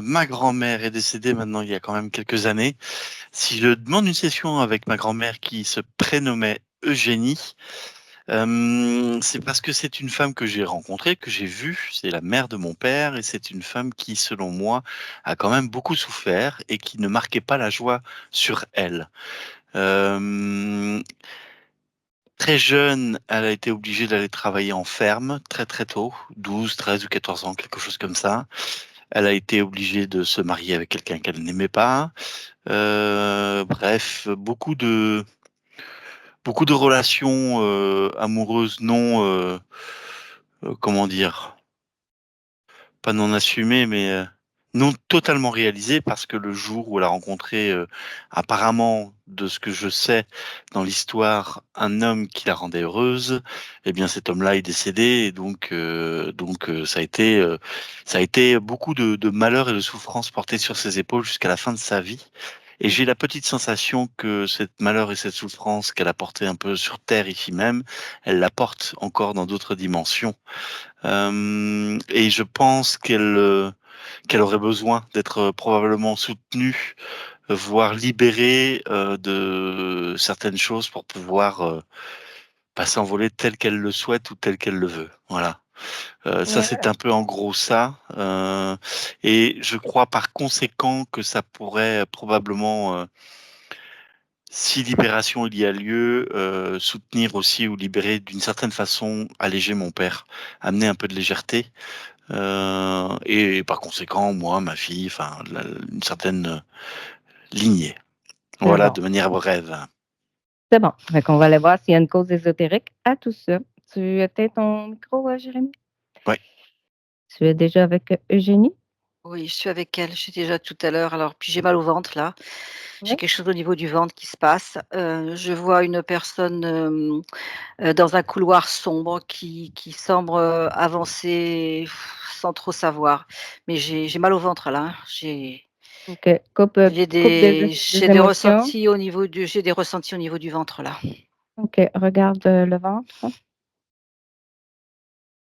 ma grand-mère est décédée maintenant il y a quand même quelques années. Si je demande une session avec ma grand-mère qui se prénommait Eugénie, c'est parce que c'est une femme que j'ai rencontrée, que j'ai vue. C'est la mère de mon père et c'est une femme qui, selon moi, a quand même beaucoup souffert et qui ne marquait pas la joie sur elle. Euh, Très jeune, elle a été obligée d'aller travailler en ferme très très tôt, 12, 13 ou 14 ans, quelque chose comme ça. Elle a été obligée de se marier avec quelqu'un qu'elle n'aimait pas. Bref, beaucoup de relations amoureuses non, comment dire, pas non assumées, mais non totalement réalisées, parce que le jour où elle a rencontré, apparemment, de ce que je sais dans l'histoire, un homme qui la rendait heureuse, eh bien cet homme-là est décédé, et donc ça a été beaucoup de malheur et de souffrance portés sur ses épaules jusqu'à la fin de sa vie. Et j'ai la petite sensation que cette malheur et cette souffrance qu'elle a portée un peu sur Terre ici même, elle la porte encore dans d'autres dimensions. Et je pense qu'elle aurait besoin d'être probablement soutenue, voire libérée de certaines choses pour pouvoir pas s'envoler tel qu'elle le souhaite ou tel qu'elle le veut. Voilà. Ça, Ouais. c'est un peu en gros ça. Et je crois par conséquent que ça pourrait probablement, si libération il y a lieu, soutenir aussi ou libérer d'une certaine façon, alléger mon père, amener un peu de légèreté. Et par conséquent, moi, ma fille, enfin, une certaine lignée. C'est Voilà, bon. de manière brève. C'est bon. Fait qu'on va aller voir s'il y a une cause ésotérique à tout ça. Tu éteins ton micro, Jérémy? Ouais. Tu es déjà avec Eugénie? Oui, je suis avec elle, j'étais déjà tout à l'heure. Alors, puis j'ai mal au ventre là. J'ai Oui. quelque chose au niveau du ventre qui se passe. Je vois une personne, dans un couloir sombre qui semble, avancer sans trop savoir. Mais j'ai mal au ventre là, hein. OK. Coupe des émotions. J'ai des ressentis au niveau du ventre là. OK. Regarde le ventre.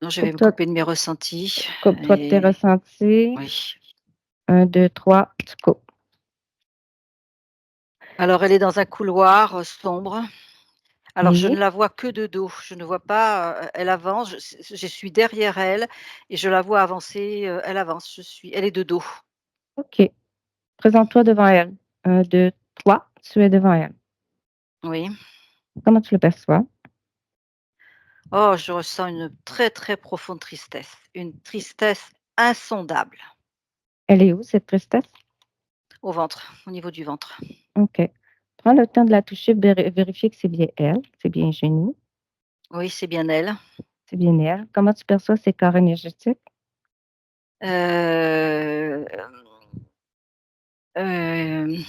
Donc je vais me Coupe-toi couper de mes ressentis coupe-toi de tes et ressentis. oui. 1, 2, 3, tu coupes. Alors elle est dans un couloir, sombre. Alors je ne Oui. la vois que de dos, je ne vois pas, elle avance, je suis derrière elle et je la vois avancer, elle avance, elle est de dos. OK. Présente-toi devant elle. 1, 2, 3, tu es devant elle. Oui. Comment tu le perçois? Oh, je ressens une très, très profonde tristesse, une tristesse insondable Elle est où cette tristesse? au ventre, au niveau du ventre. OK. Prends le temps de la toucher, vérifier que c'est bien elle, c'est bien Eugénie, Oui, c'est bien elle. c'est bien elle. Comment tu perçois ses corps énergétiques? Hem, hem,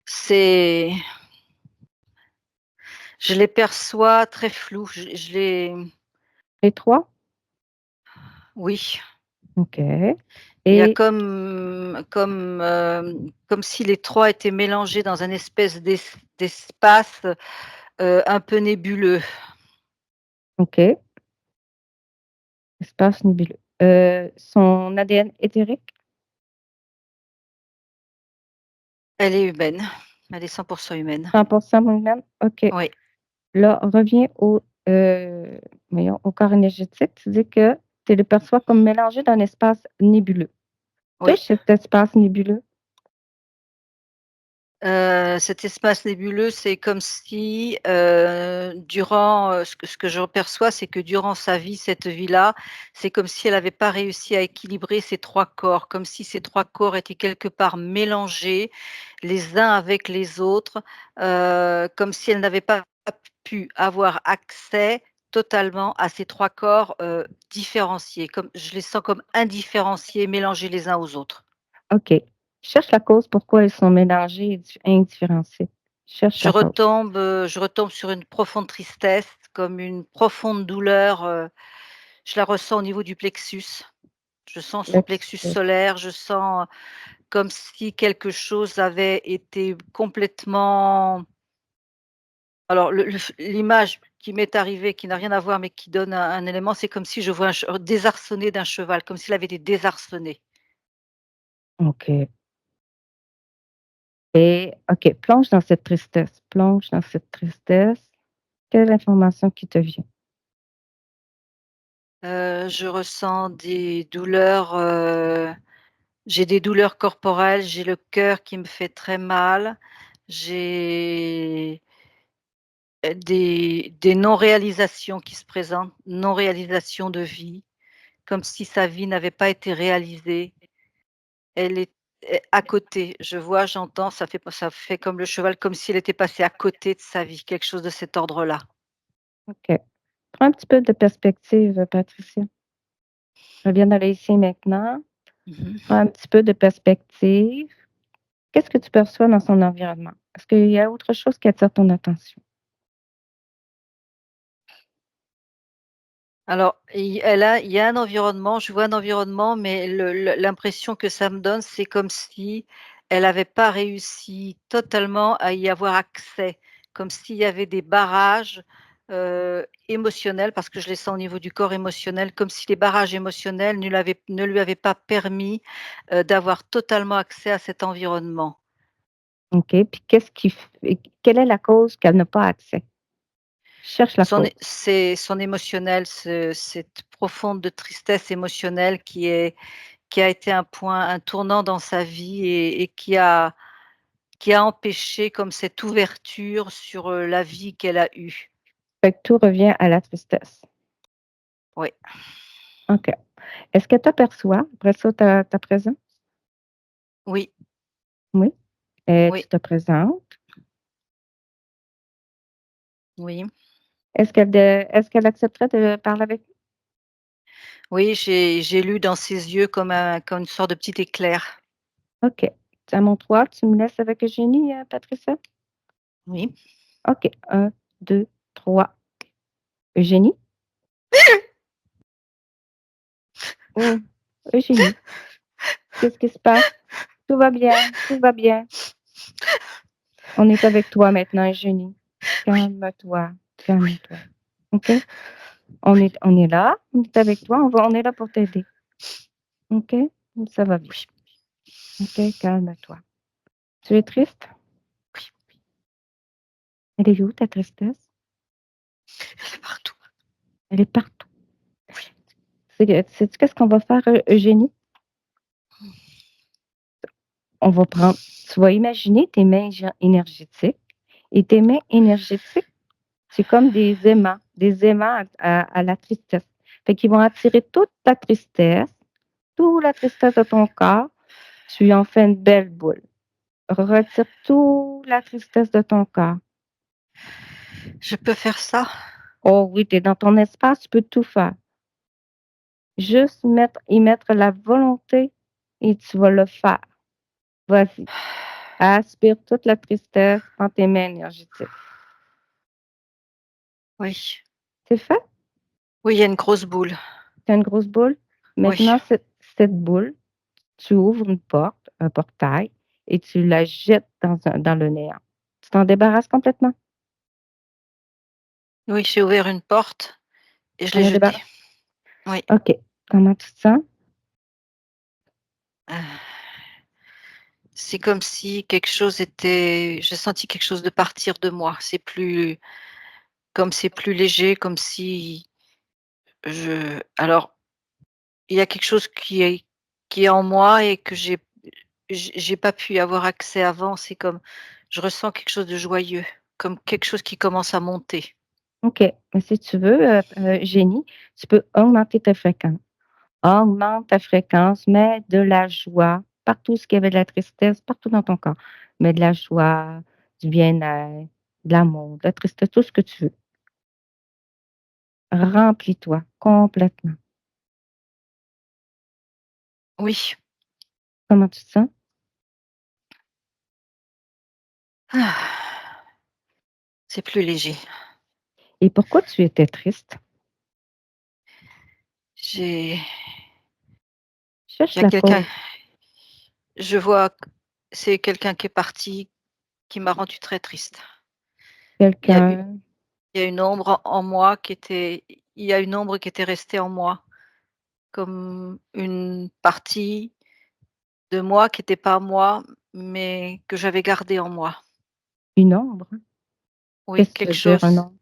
c'est je les perçois très floues, je les Les 3. oui. OK. Il y a Et comme si les 3 étaient mélangés dans un espèce d'espace, un peu nébuleux. OK, espace nébuleux. Son ADN éthérique? Elle est humaine, elle est 100 humaine. 100 lui-même? OK. Oui, Là, reviens voyons, au corps énergétique. Tu dis que tu le perçois comme mélangé dans un espace nébuleux. oui. Touche cet espace nébuleux. Cet espace nébuleux, c'est comme si, durant, ce que je perçois, c'est que durant sa vie, cette vie-là, c'est comme si elle n'avait pas réussi à équilibrer ces 3 corps, comme si ces 3 corps étaient quelque part mélangés les uns avec les autres, comme si elle n'avait pas pu avoir accès totalement à ces 3 corps, différenciés, comme je les sens comme indifférenciés, mélangés les uns aux autres. OK. Cherche la cause pourquoi ils sont mélangés et indifférenciés. Cherche la cause. Je retombe sur une profonde tristesse, comme une profonde douleur, je la ressens au niveau du plexus. Je sens son plexus Plexus. solaire, je sens comme si quelque chose avait été complètement alors l'image qui m'est arrivé, qui n'a rien à voir, mais qui donne un élément, c'est comme si je vois désarçonné d'un cheval, comme s'il avait été désarçonné. OK. Et OK, plonge dans cette tristesse, plonge dans cette tristesse. Quelle information qui te vient? Je ressens des douleurs, j'ai des douleurs corporelles, j'ai le cœur qui me fait très mal, j'ai, des non-réalisations qui se présentent, non-réalisation de vie, comme si sa vie n'avait pas été réalisée. Elle est à côté. Je vois, j'entends, ça fait comme le cheval, comme s'il était passé à côté de sa vie, quelque chose de cet ordre-là. OK. Prends un petit peu de perspective, Patricia. Reviens dans le ici et maintenant. Mmh mh. Prends un petit peu de perspective. Qu'est-ce que tu perçois dans son environnement? Est-ce qu'il y a autre chose qui attire ton attention? Alors, il y a un environnement, je vois un environnement, mais l'impression que ça me donne, c'est comme si elle n'avait pas réussi totalement à y avoir accès, comme s'il y avait des barrages, émotionnels, parce que je les sens au niveau du corps émotionnel, comme si les barrages émotionnels ne lui avaient pas permis, d'avoir totalement accès à cet environnement. OK, puis qu'est-ce qui f et quelle est la cause qu'elle n'a pas accès? Cherche la Son cause. é c'est son émotionnel, cette profonde de tristesse émotionnelle qui a été un tournant dans sa vie et qui a empêché comme cette ouverture sur, la vie qu'elle a eue. Fait que tout revient à la tristesse. Oui, OK. Est-ce que tu aperçois, après ça, ta présence? oui, Oui? Et oui, tu te présentes. oui. Est-ce qu'elle accepterait de parler avec nous? Oui, j'ai lu dans ses yeux comme une sorte de petit éclair. OK. À mon tour, tu me laisses avec Eugénie, Patricia? Oui. OK. 1, 2, 3. Eugénie? Oh, Eugénie, qu'est-ce qui se passe? Tout va bien, tout va bien. On est avec toi maintenant, Eugénie. Calme-toi, calme-toi. OK? On est là, on est avec toi, on est là pour t'aider. OK? Ça va bien. Oui, OK, calme-toi. Tu es triste? oui, Elle est où ta tristesse? elle est partout. Elle est partout. Sais-tu qu'est-ce qu'on va faire, Eugénie? On va prendre Tu vas imaginer tes mains énergétiques et tes mains énergétiques, c'est comme des aimants à la tristesse. Fait qu'ils vont attirer toute la tristesse de ton corps. Tu en fais une belle boule. Retire toute la tristesse de ton corps. Je peux faire ça? Oh oui, tu es dans ton espace, tu peux tout faire. Juste y mettre la volonté et tu vas le faire. Vas-y, aspire toute la tristesse dans tes mains énergétiques. Oui. C'est fait? Oui, il y a une grosse boule. Tu as une grosse boule? Oui. Maintenant, cette boule, tu ouvres une porte, un portail et tu la jettes dans le néant. Tu t'en débarrasses complètement? Oui, j'ai ouvert une porte et je Tu en l'ai es jetée. débarrassé? Oui. OK. Comment tu te sens? C'est comme si quelque chose était j'ai senti quelque chose de partir de moi. C'est plus léger, comme si alors, il y a quelque chose qui est en moi et que j'ai pas pu y avoir accès avant. C'est comme je ressens quelque chose de joyeux, comme quelque chose qui commence à monter. OK. Mais si tu veux, Génie, tu peux augmenter ta fréquence. Augmente ta fréquence, mets de la joie partout ce qu'il y avait de la tristesse, partout dans ton corps. Mets de la joie, du bien-être, de l'amour, de la tristesse, tout ce que tu veux. Remplis-toi complètement. Oui. Comment tu te sens? Ah, c'est plus léger. Et pourquoi tu étais triste? J'ai il Cherche y a la quelqu'un cause. je vois q c'est quelqu'un qui est parti, qui m'a rendue très triste. Il y a eu Quelqu'un. Il y a une ombre en moi qui était il y a une ombre qui était restée en moi, comme une partie de moi qui était pas moi, mais que j'avais gardée en moi. Une ombre? Oui, Qu'est-ce que ça quelque veut dire un chose, ombre?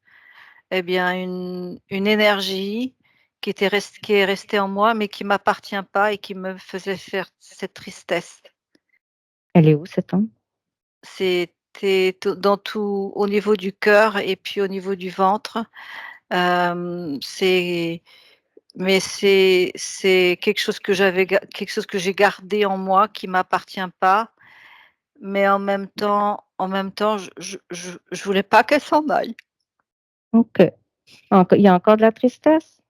eh bien une énergie qui est restée en moi, mais qui m'appartient pas et qui me faisait faire cette tristesse. Elle est où cette ombre? C'était dans tout au niveau du cœur et puis au niveau du ventre. C'est mais c'est quelque chose que j'ai gardé en moi qui m'appartient pas, mais en même temps, je voulais pas qu'elle s'en aille. OK. Il y a encore de la tristesse?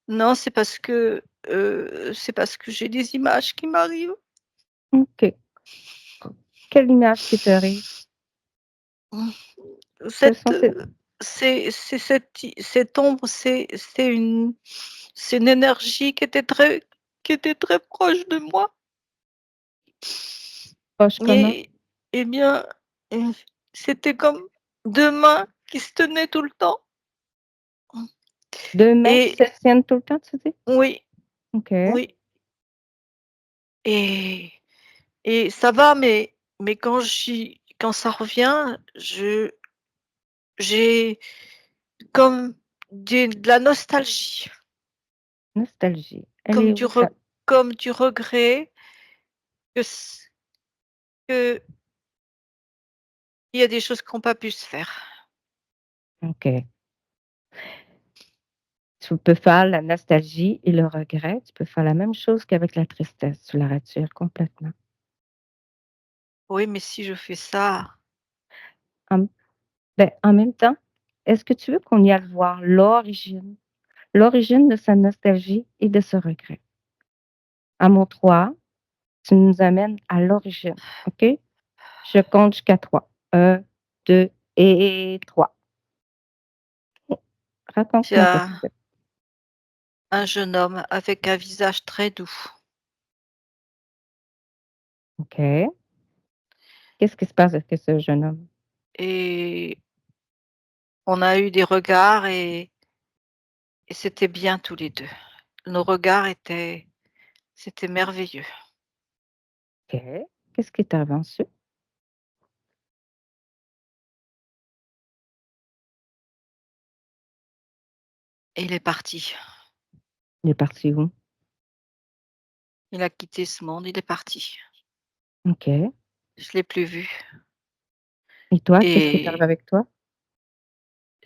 Non, c'est parce que j'ai des images qui m'arrivent. OK. Quelle image qui t'arrive? Mmh. Quelles Cette, sont ces c'est cette ombre, c'est une énergie qui était très proche de moi proches comment? et et bien, mmh, c'était comme 2 mains qui se tenaient tout le temps. 2 mains qui Et se tiennent tout le temps, tu dis? oui, OK. oui et et ça va, mais quand ça revient, j'ai comme de la nostalgie, Nostalgie. Elle comme est du où re ça? comme du regret que s que il y a des choses qui ont pas pu se faire. OK. Tu peux faire la nostalgie et le regret, tu peux faire la même chose qu'avec la tristesse, tu la retires complètement. Oui, mais si je fais ça, En en même temps, est-ce que tu veux qu'on y aille voir l'origine de sa nostalgie et de ce regret? À mon 3, tu nous amènes à l'origine, OK? Je compte jusqu'à 3. 1, 2 et 3. il y Raconte-moi qu'est-ce a qui s'est un jeune homme avec un visage très doux OK. Qu'est-ce qui se passe avec ce jeune homme? et on a eu des regards et c'était bien tous les 2. Nos regards c'était merveilleux. OK. Qu'est-ce qui est arrivé ensuite? Et il est parti. Il est parti où? Il a quitté ce monde, il est parti. OK. Je l'ai plus vu Et toi, qu'est-ce qui est arrivé et avec toi?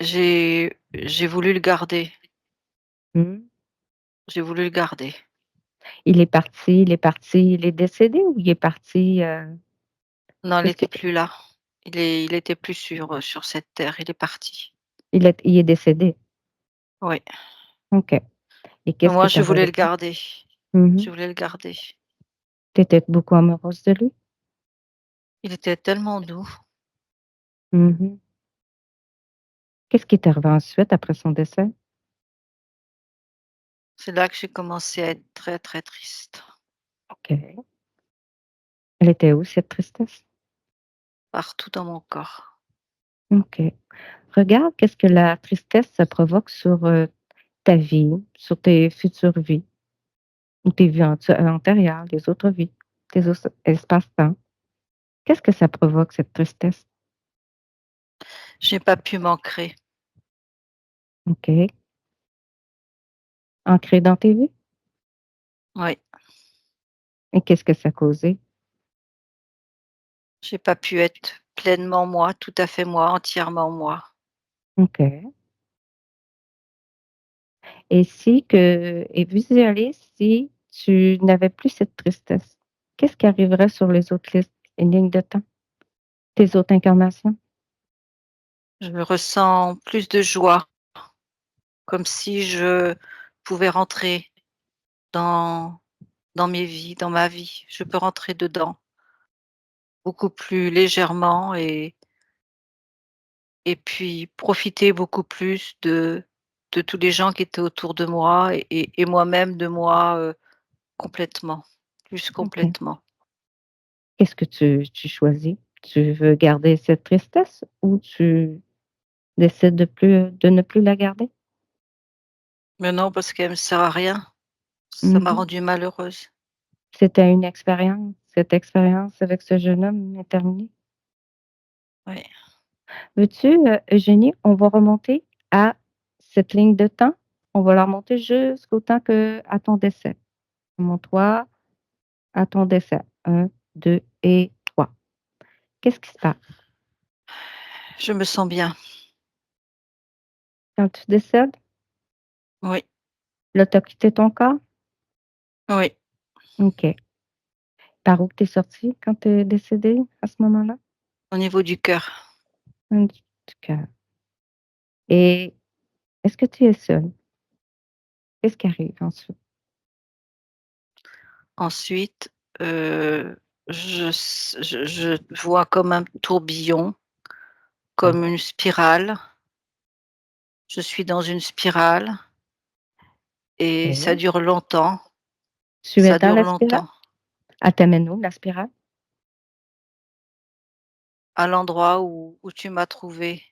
j'ai voulu le garder. Mmh. J'ai voulu le garder. Il est décédé ou il est parti, Non, il qu'est-ce était qui plus là. Il était plus sur cette terre, il est parti. il est décédé? Oui, OK. Et mais qu'est-ce qui moi est je arrivé voulais le avec lui? garder. Mmh. Je voulais le garder. Tu étais beaucoup amoureuse de lui? Il était tellement doux. Mmh. Qu'est-ce qui est arrivé ensuite après son décès? C'est là que j'ai commencé à être très, très triste, OK. Elle était où cette tristesse? partout dans mon corps. OK. Regarde qu'est-ce que la tristesse, ça provoque sur, ta vie, sur tes futures vies ou tes vies antérieures, les autres vies, tes autres espaces-temps. Qu'est-ce que ça provoque cette tristesse? J'ai pas pu m'ancrer. OK. Ancrée dans tes vies? Oui, Et qu'est-ce que ça a causé? j'ai pas pu être pleinement moi, tout à fait moi, entièrement moi. OK. Et visualise si tu n'avais plus cette tristesse. Qu'est-ce qui arriverait sur les autres listes et lignes de temps? Tes autres incarnations? Je me ressens plus de joie, comme si je pouvais rentrer dans mes vies, dans ma vie. Je peux rentrer dedans beaucoup plus légèrement et puis profiter beaucoup plus de tous les gens qui étaient autour de moi et moi-même de moi, complètement, plus OK. complètement. Qu'est-ce que tu choisis? Tu veux garder cette tristesse ou tu Décide de ne plus la garder? Mais non, parce qu'elle me sert à rien. Ça m'a Mmh. rendue malheureuse. C'était une expérience. Cette expérience avec ce jeune homme est terminée. Oui. Veux-tu, Eugénie, on va remonter à cette ligne de temps. On va la remonter jusqu'au temps à ton décès. Remonte-toi à ton décès. 1, 2 et 3. Qu'est-ce qui se passe? Je me sens bien. Quand tu décèdes, Oui, là, tu as quitté ton corps? oui. OK. Par où que tu es sortie quand tu es décédée à ce moment-là? Au niveau du cœur. Du cœur. Et est-ce que tu es seule? Qu'est-ce qui arrive ensuite? Ensuite, je vois comme un tourbillon, comme une spirale. Je suis dans une spirale et ça OK. dure longtemps. Tu es Ça dans dure la spirale? longtemps. Elle t'amène où la spirale? À l'endroit où tu m'as trouvée.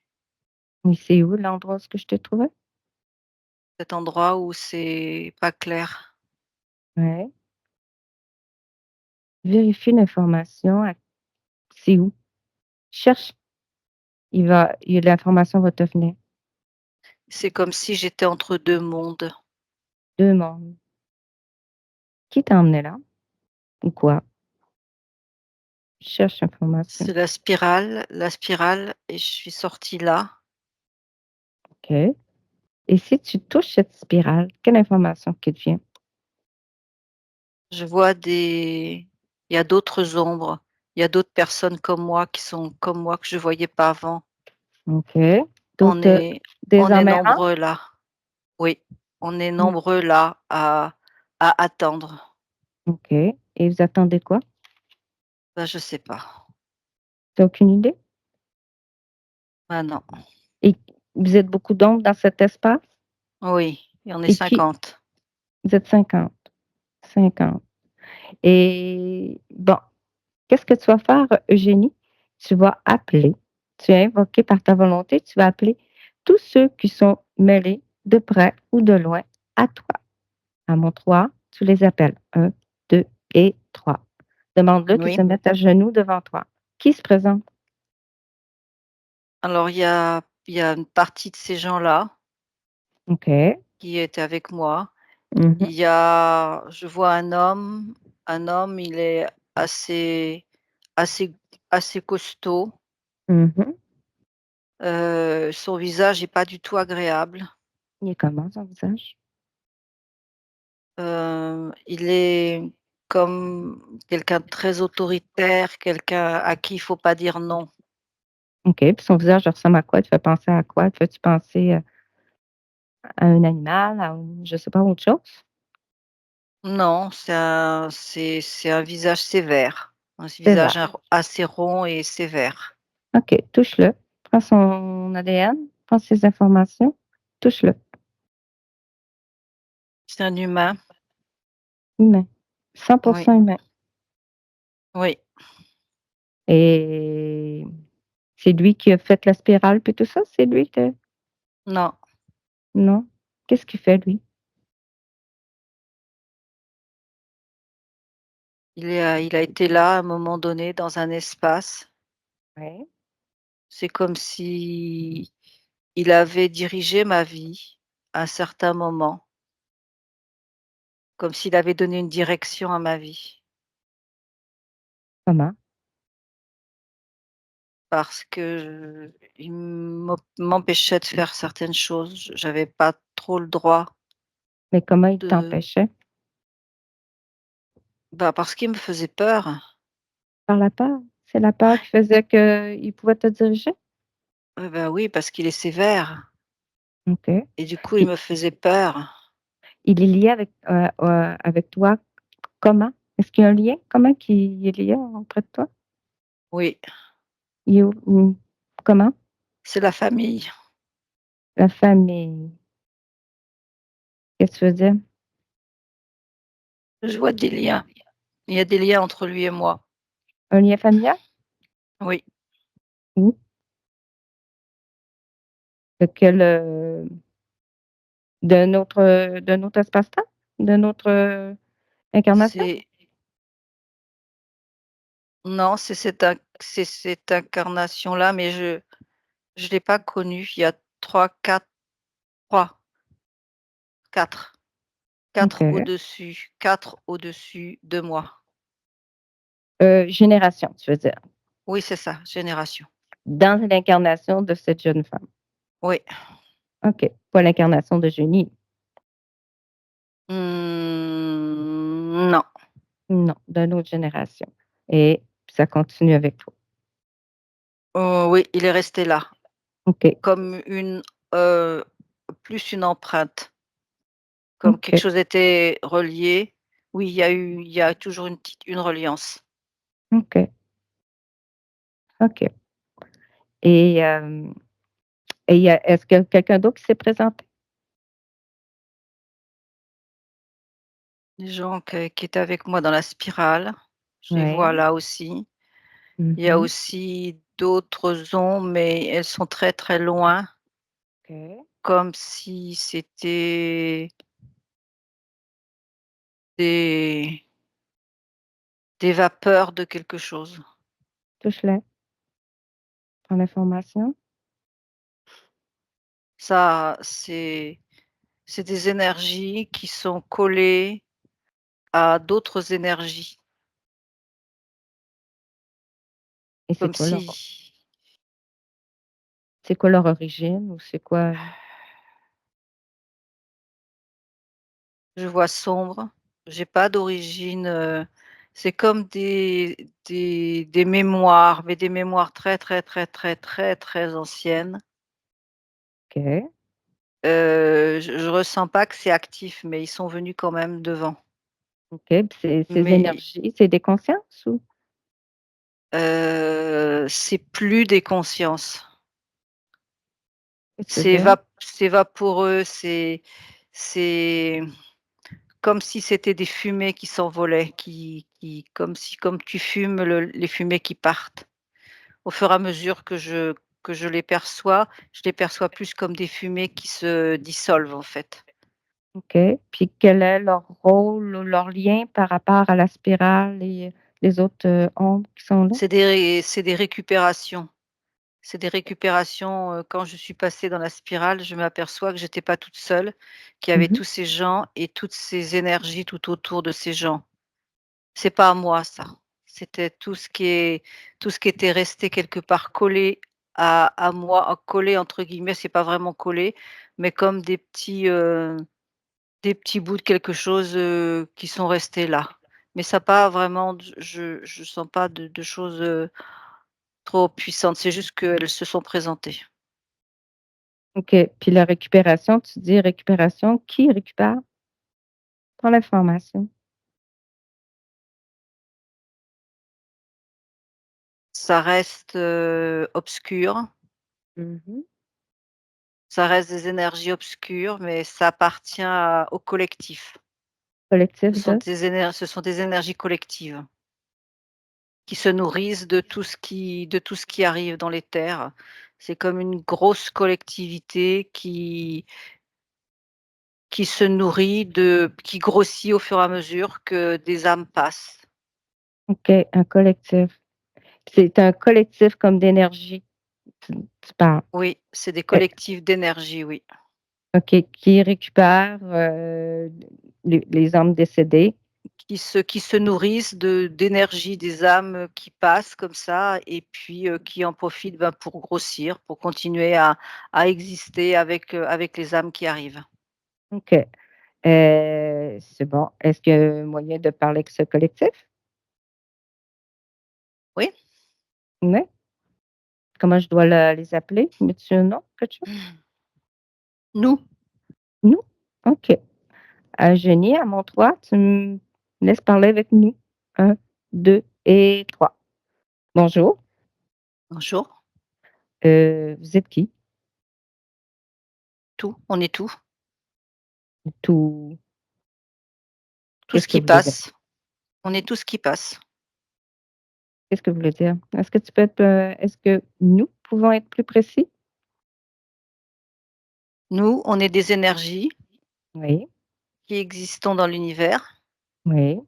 Oui, c'est où l'endroit où ce que je t'ai trouvé? Cet endroit où c'est pas clair. Ouais. Vérifie l'information. C'est où? Cherche. L'information va te venir. C'est comme si j'étais entre 2 mondes. 2 mondes. Qui t'a emmené là? Ou quoi? Cherche l'information. C'est la spirale et je suis sortie là. OK. Et si tu touches cette spirale, quelle information qui te vient? Je vois des il y a d'autres ombres, il y a d'autres personnes comme moi qui sont comme moi que je voyais pas avant. OK. On D'autres, est des on est hommes errants? nombreux là. Oui, on est Mmh. nombreux là à attendre. OK. Et vous attendez quoi? Bah, je sais pas. Tu as aucune idée? Ah non. Et vous êtes beaucoup d'hommes dans cet espace? Oui, il y en est Et qui 50. vous êtes 50. 50. Et bon, qu'est-ce que tu vas faire, Eugénie? Tu vas appeler, tu vas invoquer par ta volonté, tu vas appeler tous ceux qui sont mêlés de près ou de loin à toi. À mon 3, tu les appelles. 1, 2 et 3. Demande-leur qu'ils se Oui. mettent à genoux devant toi. Qui se présente? Alors il y a une partie de ces gens-là OK. qui étaient avec moi. Mmh. Il y a je vois un homme, il est assez assez costaud. Mmh. Son visage est pas du tout agréable. Il est comment son visage? Il est comme quelqu'un de très autoritaire, quelqu'un à qui il faut pas dire non. OK, puis son visage ressemble à quoi? Il te fait penser à quoi? Te fait-tu penser, à un animal, à je sais pas, autre chose? Non, c'est un visage sévère, un visage Sévère. assez rond et sévère. OK, touche-le. Prends son ADN, prends ses informations, touche-le. C'est un humain, Humain. oui, 100% humain. oui. Et c'est lui qui a fait la spirale puis tout ça? C'est lui que Non, non? Qu'est-ce qu'il fait lui? il a été là à un moment donné dans un espace. Ouais. C'est comme si il avait dirigé ma vie à un certain moment, comme s'il avait donné une direction à ma vie. Comment? Parce que il m'empêchait de faire certaines choses. J'avais pas trop le droit Mais comment il de t'empêchait? bah, parce qu'il me faisait peur. Par la peur? C'est la peur qui Ouais, faisait qu'il pouvait te diriger? bah, oui, parce qu'il est sévère OK. et du coup, il Puis me faisait peur. il est lié avec toi comment? Est-ce qu'il y a un lien? Comment qu'il est lié auprès de toi? Oui, Il est où? Comment? c'est la famille. La famille. Qu'est-ce que tu veux dire? Je vois des liens. Il y a des liens entre lui et moi. Un lien familial? Oui, Où? De quel, d'un autre espace-temps? D'une autre, incarnation? C'est non, c'est cette incarnation-là, mais je l'ai pas connue. Il y a 3, 4, 4 OK. au-dessus, 4 au-dessus de moi. Génération, tu veux dire? Oui, c'est ça, génération. Dans l'incarnation de cette jeune femme? Oui. OK, pas l'incarnation de génie? Non. Non, d'une autre génération et ça continue avec toi? Oui, il est resté là, OK, comme heu, plus une empreinte, comme quelque OK, chose était relié. Oui, il y a toujours une reliance. OK, OK et hem et il y a est-ce que quelqu'un d'autre qui s'est présenté? Les gens qui étaient avec moi dans la spirale, je les vois Ouais. là aussi. Il y a Mmh. aussi d'autres ombres, mais elles sont très, très loin, OK. comme si c'était des des vapeurs de quelque chose. Touche-les. Prends l'information. Ça, c'est des énergies qui sont collées à d'autres énergies, Et comme si c'est quoi leur origine ou c'est quoi? je vois sombre. J'ai pas d'origine, c'est comme des mémoires, mais des mémoires très, très, très, très, très, très anciennes. OK, Je ressens pas que c'est actif, mais ils sont venus quand même devant. OK, puis ces Mais, énergies, c'est des consciences ou c'est plus des consciences. qu'est-ce que tu veux dire? C'est vaporeux, c'est comme si c'était des fumées qui s'envolaient, qui comme tu fumes les fumées qui partent. Au fur et à mesure que je les perçois plus comme des fumées qui se dissolvent, en fait. OK, puis quel est leur rôle ou leur lien par rapport à la spirale et les autres, ombres qui sont là? C'est des récupérations. C'est des récupérations, quand je suis passée dans la spirale, je m'aperçois que j'étais pas toute seule, qu'il y avait Mmh. tous ces gens et toutes ces énergies tout autour de ces gens. C'est pas à moi ça. C'était tout ce qui était resté quelque part collé à moi, «collé» entre guillemets, c'est pas vraiment collé, mais comme des petits bouts de quelque chose, qui sont restés là. Mais ça a pas vraiment d je sens pas de choses, trop puissantes, c'est juste qu'elles se sont présentées. OK, puis la récupération, tu dis récupération, qui récupère? Prends l'information. Ça reste, obscur, Mmh. ça reste des énergies obscures, mais ça appartient à au collectif. Collectif de? Ce sont des énergies collectives qui se nourrissent de tout ce qui arrive dans les terres. C'est comme une grosse collectivité qui se nourrit de qui grossit au fur et à mesure que des âmes passent. OK, un collectif. C'est un collectif comme d'énergie, tu parles? Oui, c'est des OK. collectifs d'énergie, oui. OK, qui récupère, les âmes décédées. Qui se nourrissent de d'énergie des âmes qui passent comme ça et puis, qui en profitent, ben, pour grossir, pour continuer à exister avec les âmes qui arrivent. OK. C'est bon. Est-ce qu'il y a moyen de parler avec ce collectif? Oui? Oui? Comment je dois les appeler? Mets-tu un nom, quelque chose? Nous, Nous? OK. Génie, à mon 3, tu me laisses parler avec nous. Un, 2 et 3. Bonjour, bonjour, vous êtes qui? tout, on est tout, Tout tout ce qu'est-ce que qui vous voulez dire? passe, on est tout ce qui passe. Qu'est-ce que vous voulez dire? Est-ce que tu peux être, est-ce que nous pouvons être plus précis? Nous, on est des énergies Oui, qui existons dans l'univers oui.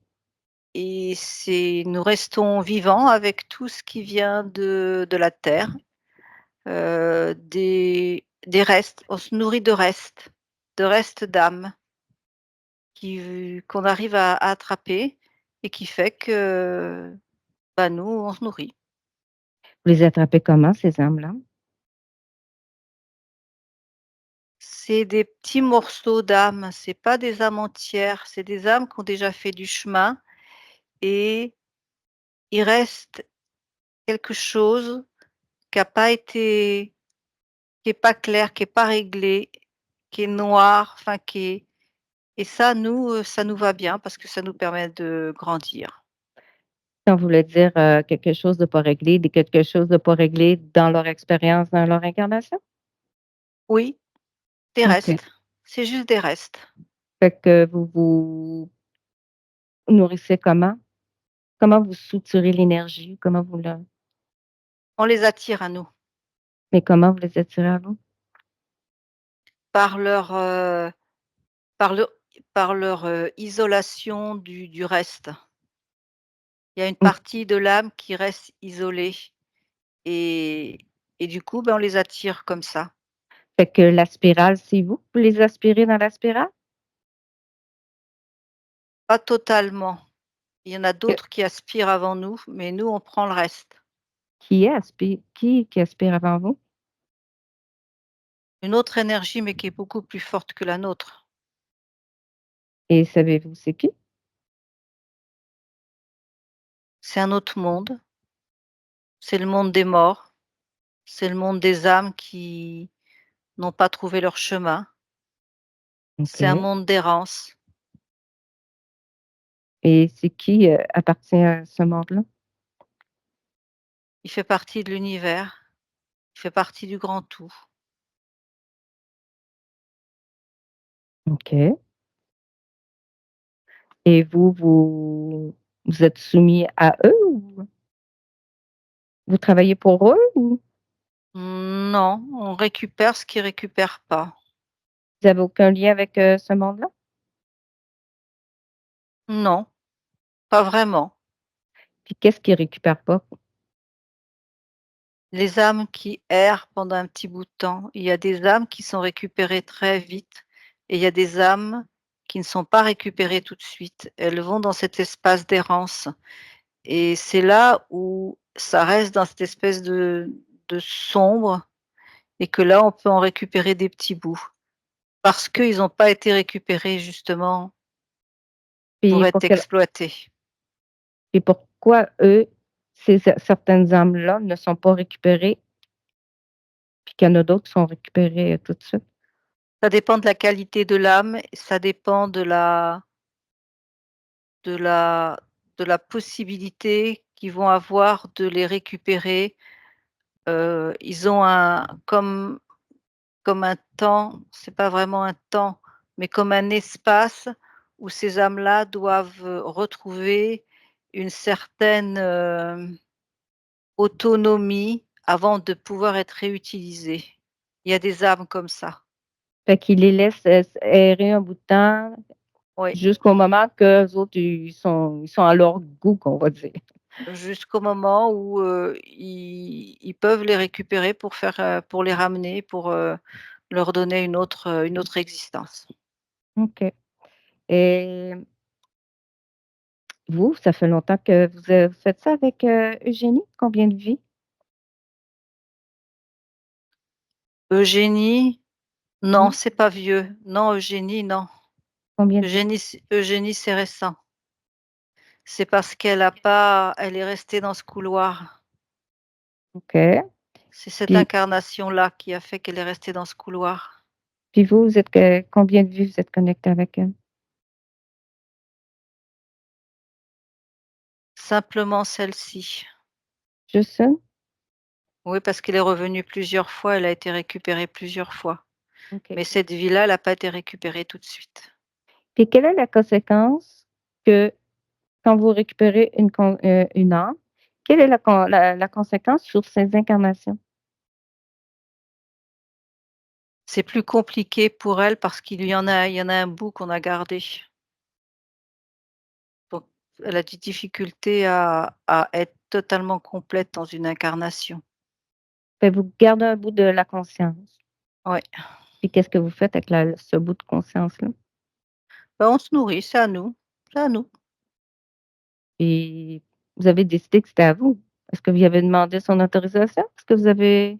et nous restons vivants avec tout ce qui vient de la terre, des restes. On se nourrit de restes d'âme qu'on arrive à attraper et qui fait que, bah, nous, on se nourrit. Vous les attrapez comment, ces âmes-là? C'est des petits morceaux d'âme, c'est pas des âmes entières, c'est des âmes qui ont déjà fait du chemin et il reste quelque chose qui a pas été qui est pas clair, qui est pas réglé, qui est noir, enfin qui est et ça nous, ça nous va bien parce que ça nous permet de grandir. Quand vous voulez dire, quelque chose de pas réglé, quelque chose de pas réglé dans leur expérience, dans leur incarnation? Oui, des OK. restes, c'est juste des restes. Fait que vous vous nourrissez comment? Comment vous soutirez l'énergie? Comment vous le On les attire à nous mais comment vous les attirez à vous? par leur, par leur par leur, isolation du reste. Il y a une Mmh. partie de l'âme qui reste isolée et du coup, ben, on les attire comme ça. Fait que la spirale, c'est vous? Vous les aspirez dans la spirale? Pas totalement. Il y en a Que d'autres qui aspirent avant nous, mais nous, on prend le reste. qui aspire avant vous? Une autre énergie, mais qui est beaucoup plus forte que la nôtre. Et savez-vous c'est qui? C'est un autre monde, c'est le monde des morts, c'est le monde des âmes qui n'ont pas trouvé leur chemin, c'est un OK. monde d'errance. Et c'est qui, appartient à ce monde-là? Il fait partie de l'univers, il fait partie du grand tout. OK. Et vous êtes soumis à eux ou vous travaillez pour eux ou Non, on récupère ce qu'ils récupèrent pas. vous avez aucun lien avec, ce monde-là? Non, pas vraiment. Puis qu'est-ce qu'ils récupèrent pas? Les âmes qui errent pendant un petit bout de temps, il y a des âmes qui sont récupérées très vite et il y a des âmes qui ne sont pas récupérées tout de suite. Elles vont dans cet espace d'errance et c'est là où ça reste dans cette espèce de sombre et que là, on peut en récupérer des petits bouts parce qu'ils n'ont pas été récupérés justement Puis pour être pour quelle exploités. puis pourquoi eux, certaines âmes-là ne sont pas récupérées, puis qu'il y en a d'autres qui sont récupérées, tout de suite? Ça dépend de la qualité de l'âme, ça dépend de la de la possibilité qu'ils vont avoir de les récupérer. Ils ont comme un temps, c'est pas vraiment un temps, mais comme un espace où ces âmes-là doivent, retrouver une certaine, autonomie avant de pouvoir être réutilisées. Il y a des âmes comme ça. Fait qu'ils les laissent, errer un bout de temps Oui, jusqu'au moment qu'eux autres, ils sont à leur goût, qu'on va dire. jusqu'au moment où, ils peuvent les récupérer pour les ramener, pour, leur donner une autre existence. OK. Et vous, ça fait longtemps que vous faites ça avec, Eugénie? Combien de vies? Eugénie, non, Mmh. c'est pas vieux. Non, Eugénie, non. Combien de vies? Eugénie, c'est récent. C'est parce elle est restée dans ce couloir. OK. C'est cette Puis incarnation-là qui a fait qu'elle est restée dans ce couloir. puis vous, vous êtes que combien de vies vous êtes connectés avec elle? Simplement celle-ci. Juste une? Oui, parce qu'elle est revenue plusieurs fois, elle a été récupérée plusieurs fois. OK. Mais cette vie-là, elle a pas été récupérée tout de suite. Puis quelle est la conséquence que quand vous récupérez une âme, quelle est la conséquence sur ces incarnations? C'est plus compliqué pour elle parce qu'il y en a un bout qu'on a gardé. Donc elle a des difficultés à être totalement complète dans une incarnation. Vous gardez un bout de la conscience. Ouais. Puis qu'est-ce que vous faites avec ce bout de conscience-là? Bah, on se nourrit, c'est à nous, c'est à nous. Et vous avez décidé que c'était à vous. Est-ce que vous lui avez demandé son autorisation? Est-ce que vous avez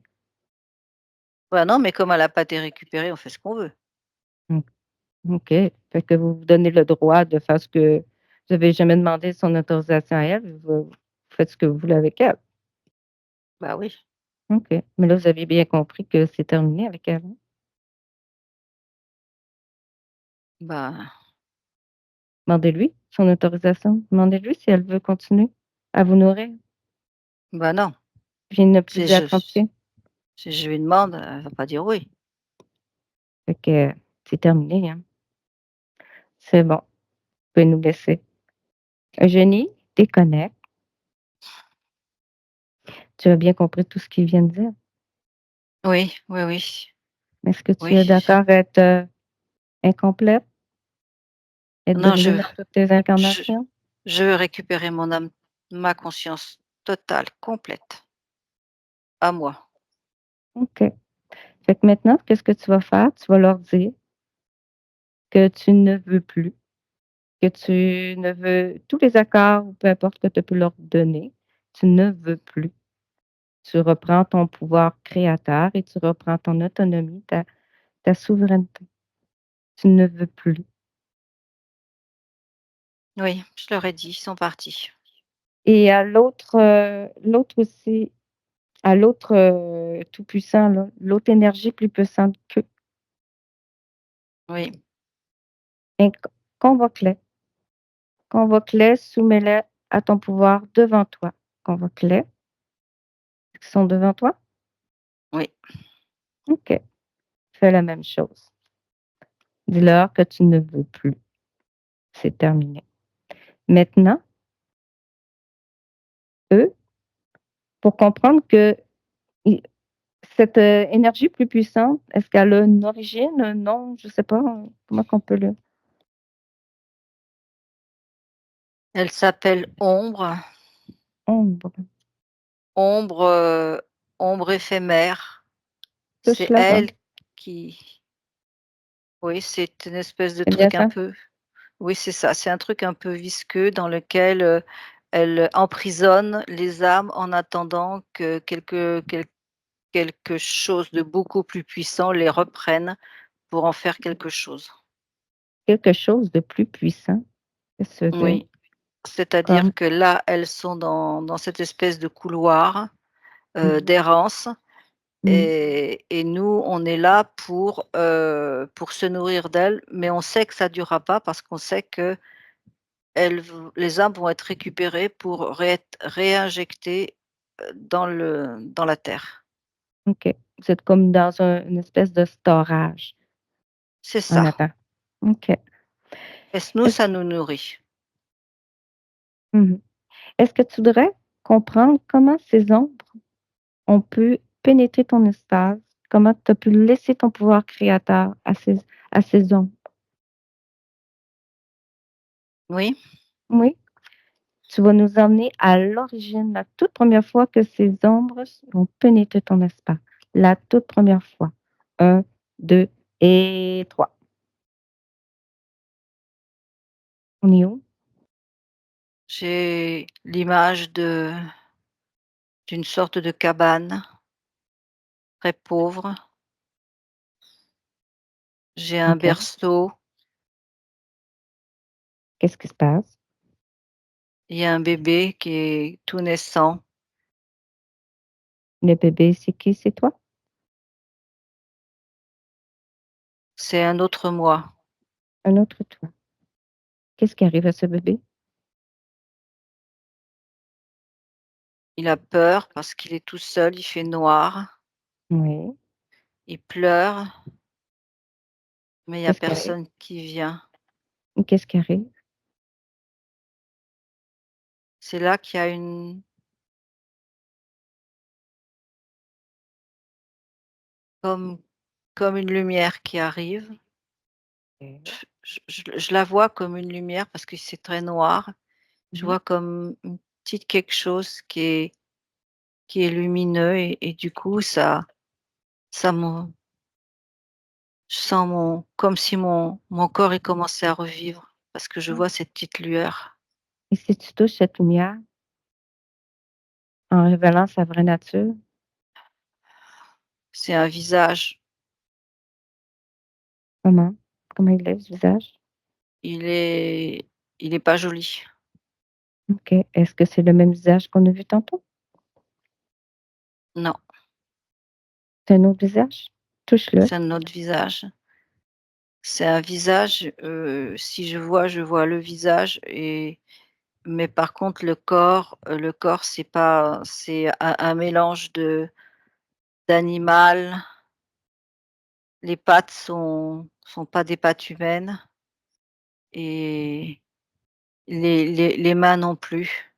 Bah, non, mais comme elle a pas été récupérée, on fait ce qu'on veut. mmh, OK. Fait que vous vous donnez le droit de faire ce que vous avez jamais demandé son autorisation à elle, vous faites ce que vous voulez avec elle. Bah, oui. OK. Mais là, vous aviez bien compris que c'est terminé avec elle, hein? Bah Demandez-lui son autorisation. Demandez-lui si elle veut continuer à vous nourrir, bah, non. puis ne plus Si y je attenter. si je lui demande, elle va pas dire oui. Fait que c'est terminé, hein. C'est bon, vous pouvez nous laisser. Eugénie, déconnecte. Tu as bien compris tout ce qu'il vient de dire. Oui, oui, oui. Est-ce que tu Oui. es d'accord à être, incomplète, être Non, brûlée dans toutes tes je incarnations? je veux récupérer mon âme, ma conscience totale, complète, à moi. OK. Fait que maintenant, qu'est-ce que tu vas faire? Tu vas leur dire que tu ne veux plus, que tu ne veux tous les accords ou peu importe que tu as pu leur donner, tu ne veux plus. Tu reprends ton pouvoir créateur et tu reprends ton autonomie, ta souveraineté. Tu ne veux plus. Oui, je leur ai dit, ils sont partis. Et à l'autre aussi, à l'autre, tout-puissant là, l'autre énergie plus puissante qu'eux, Oui, inc convoque-les. Convoque-les, soumets-les à ton pouvoir devant toi. Convoque-les. Ils sont devant toi? oui, OK. Fais la même chose. Dis-leur que tu ne veux plus. C'est terminé. Maintenant, eux, pour comprendre que i cette, énergie plus puissante, est-ce qu'elle a une origine, un nom? Je sais pas, comment qu'on peut le elle s'appelle Ombre, ombre. Ombre, Ombre éphémère. C'est Touche-la donc. elle qui oui, c'est une espèce de C'est bien truc un ça? peu oui, c'est ça, c'est un truc un peu visqueux dans lequel, elle emprisonne les âmes en attendant que quelque chose de beaucoup plus puissant les reprenne pour en faire quelque chose. Quelque chose de plus puissant. Qu'est-ce que ça veut dire? Oui, c'est-à-dire Comme que là, elles sont dans cette espèce de couloir, mmh d'errance mh. et nous, on est là pour se nourrir d'elles, mais on sait que ça durera pas parce qu'on sait que les âmes vont être récupérées pour réinjectées, dans la terre. OK. Vous êtes comme dans une espèce de storage C'est en ça. attend. OK. Et nous, Est-ce ça nous nourrit. mmh Est-ce que tu voudrais comprendre comment ces ombres ont pu pénétrer ton espace? Comment tu as pu laisser ton pouvoir créateur à ces ombres? Oui, Oui? Tu vas nous emmener à l'origine, la toute première fois que ces ombres ont pénétré ton espace. La toute première fois. Un, 2 et 3. On est où? j'ai l'image d'une sorte de cabane très pauvre. J'ai un OK. berceau, Qu'est-ce qui se passe? il y a un bébé qui est tout naissant. Le bébé, c'est qui? C'est toi? C'est un autre moi. Un autre toi. Qu'est-ce qui arrive à ce bébé? Il a peur parce qu'il est tout seul, il fait noir, Oui. il pleure, mais il y a Qu'est-ce qui arrive? personne qui vient. Qu'est-ce qui arrive? C'est là qu'il y a une comme comme une lumière qui arrive. OK. Je la vois comme une lumière parce que c'est très noir. Je Mmh. vois comme une petite quelque chose qui est lumineux et du coup ça me je sens comme si mon corps il commençait à revivre parce que je Ah, vois cette petite lueur. et si tu touches cette lumière en révélant sa vraie nature, C'est un visage, comment? Comment il est, ce visage? il est il est pas joli. OK. Est-ce que c'est le même visage qu'on a vu tantôt? Non, C'est un autre visage? Touche-le. c'est un autre visage. C'est un visage, si je vois le visage mais par contre le corps c'est un mélange de d'animal. Les pattes sont pas des pattes humaines et les mains non plus.